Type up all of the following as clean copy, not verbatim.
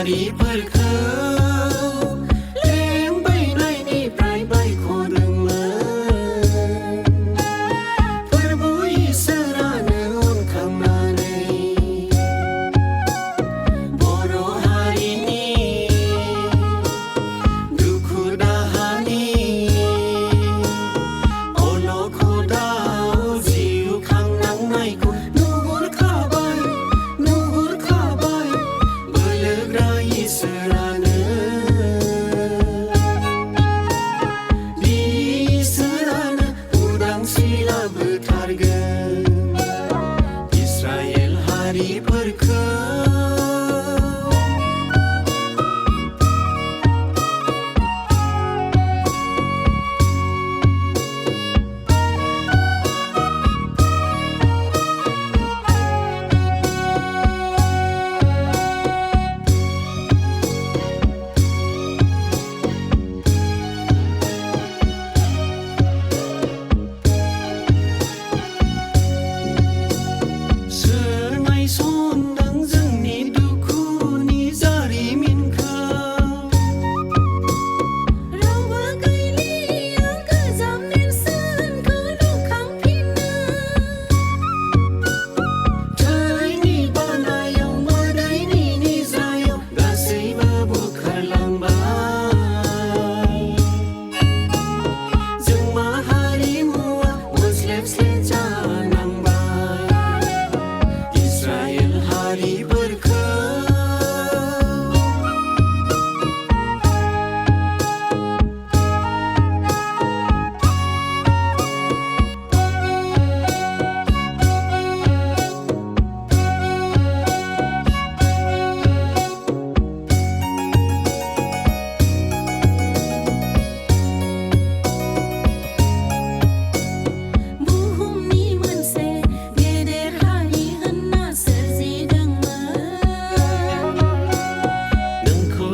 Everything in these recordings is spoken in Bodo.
हारिफोरखौ लेंबायनायनिफ्राय बायख'दोंमोन फोरबु इसोरानो अनखांनानै बर' हारिनि दुखु दाहानि अलखदाव जिउ खांनांनायखौ नुहुरखाबाय बोलोग्रा इसोरानो उदांस्रि लाबोथारगोन इस्राएल हारिफोरखौ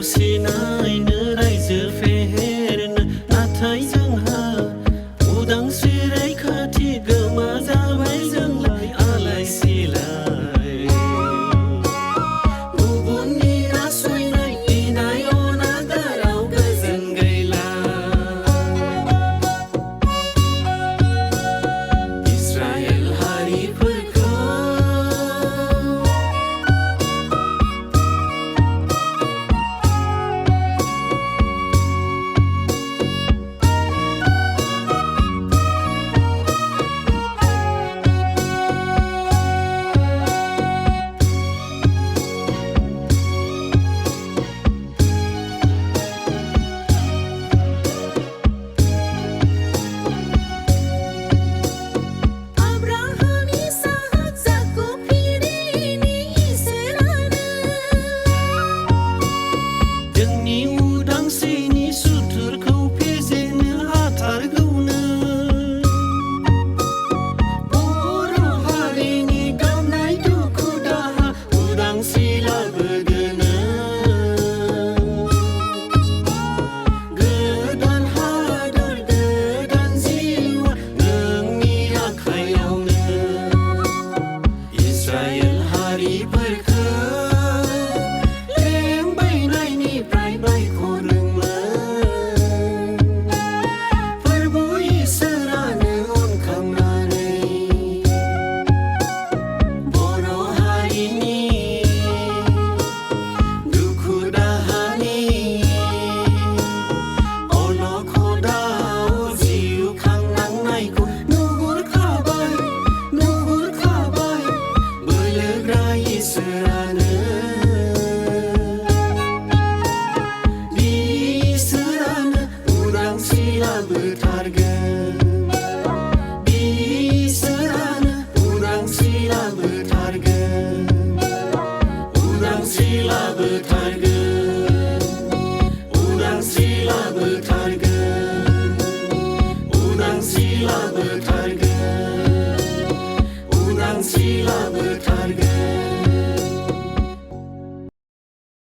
सिनायनो रायजो फेहेरनो नाथाय जोंहा उदांस्रि रैखाथि गोमा जाबाय जोंलाय आलाय सिलाय गुबुननि नासयनाय इनाय अनागाराव गोजोन गैला इस्राएल हारिफोरखौ उदांस्रिनि सुथुरखौ फेजेननो हाथारगौनो बर' हारिनि गावनाय दुखु दाहा उदांस्रि लाबोगोनो गोदान हादर गोदान जिउ नोंनि आखायावनो इस्राएल हारिफोरखौ उदांस्रि लाबोथारगोन